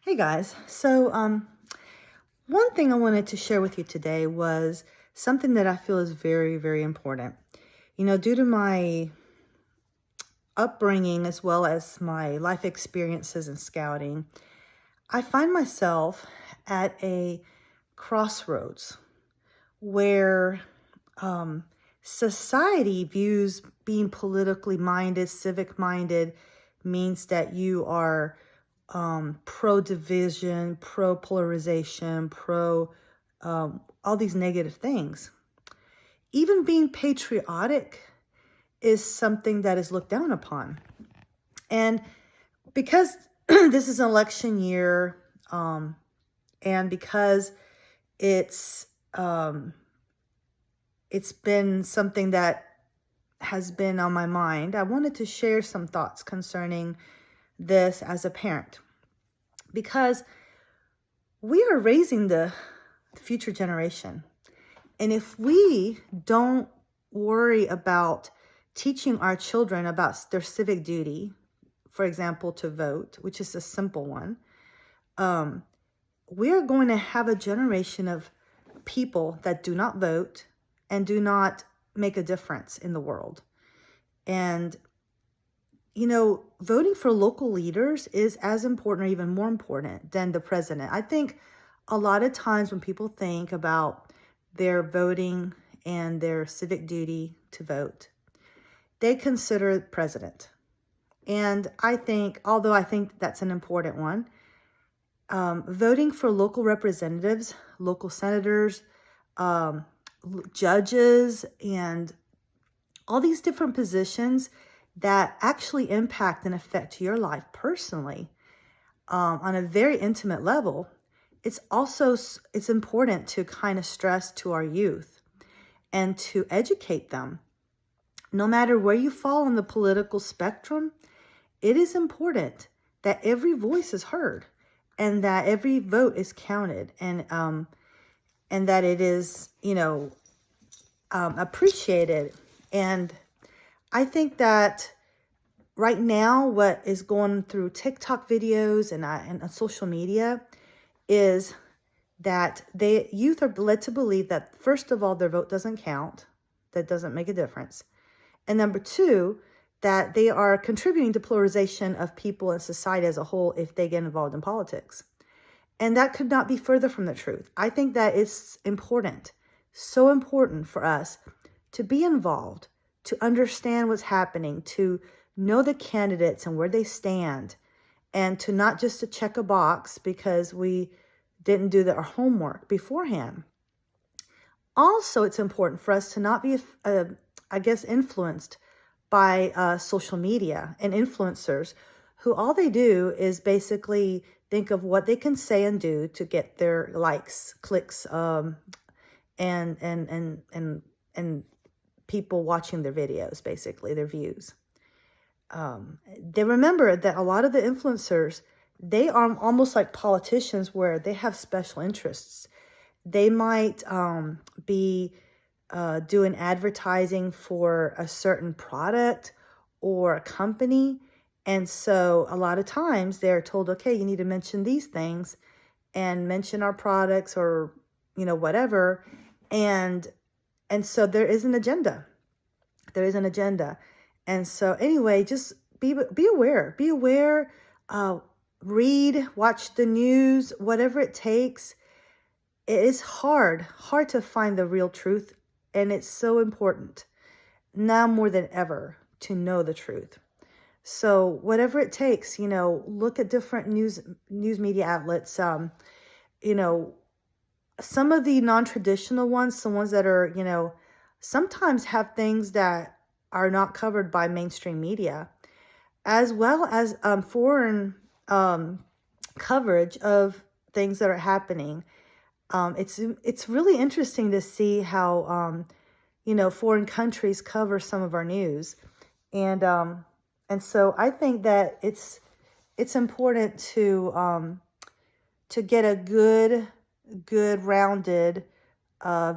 Hey guys. One thing I wanted to share with you today was something that I feel is very, very important. Due to my upbringing as well as my life experiences in scouting, I find myself at a crossroads where um, society views being politically minded, civic minded, means that you are pro division, pro polarization, pro all these negative things. Even being patriotic is something that is looked down upon. And because this is an election year, and because it's it's been something that has been on my mind, I wanted to share some thoughts concerning this as a parent, because we are raising the future generation. And if we don't worry about teaching our children about their civic duty, for example, to vote, which is a simple one, we are going to have a generation of people that do not vote and do not make a difference in the world. And voting for local leaders is as important or even more important than the president. I think a lot of times when people think about their voting and their civic duty to vote, they consider the president. And although I think that's an important one, voting for local representatives, local senators, judges, and all these different positions that actually impact and affect your life personally on a very intimate level, it's important to kind of stress to our youth and to educate them. No matter where you fall on the political spectrum, it is important that every voice is heard and that every vote is counted, and that it is, appreciated. And I think that right now, what is going through TikTok videos and social media is that youth are led to believe that, first of all, their vote doesn't count, that doesn't make a difference. And number two, that they are contributing to polarization of people and society as a whole if they get involved in politics. And that could not be further from the truth. I think that it's important, so important for us to be involved, to understand what's happening, to know the candidates and where they stand, and to not just to check a box because we didn't do our homework beforehand. Also, it's important for us to not be, influenced by social media and influencers who all they do is basically think of what they can say and do to get their likes, clicks, and people watching their videos, basically their views. They remember that a lot of the influencers, they are almost like politicians where they have special interests. They might be doing advertising for a certain product or a company. And so a lot of times they're told, okay, you need to mention these things and mention our products or, whatever. And so there is an agenda. There is an agenda. And so anyway, just be aware, read, watch the news, whatever it takes. It is hard to find the real truth. And it's so important now more than ever to know the truth. So whatever it takes, look at different news media outlets. Some of the non-traditional ones, the ones that are, sometimes have things that are not covered by mainstream media, as well as foreign coverage of things that are happening. It's really interesting to see how foreign countries cover some of our news, and so I think that it's important to get a good rounded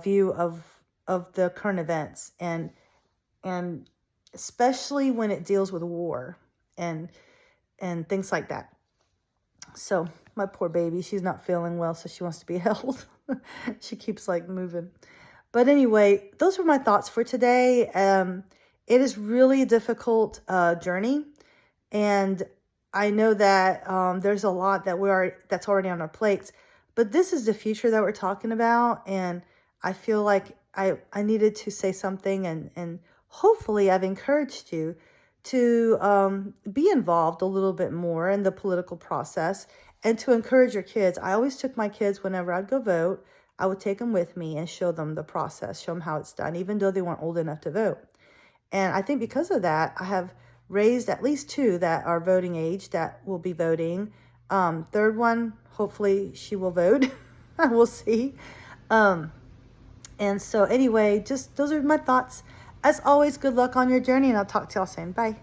view of the current events, and especially when it deals with war and things like that. So my poor baby, she's not feeling well, so she wants to be held. She keeps like moving. But anyway, those were my thoughts for today. It is really a difficult journey, and I know that there's a lot that's already on our plates. But this is the future that we're talking about, and I feel like I needed to say something, and hopefully I've encouraged you to be involved a little bit more in the political process and to encourage your kids. I always took my kids whenever I'd go vote. I would take them with me and show them the process, show them how it's done, even though they weren't old enough to vote. And I think because of that, I have raised at least 2 that are voting age that will be voting. Third one, hopefully she will vote. We'll see. And so anyway, just those are my thoughts. As always, good luck on your journey, and I'll talk to y'all soon. Bye.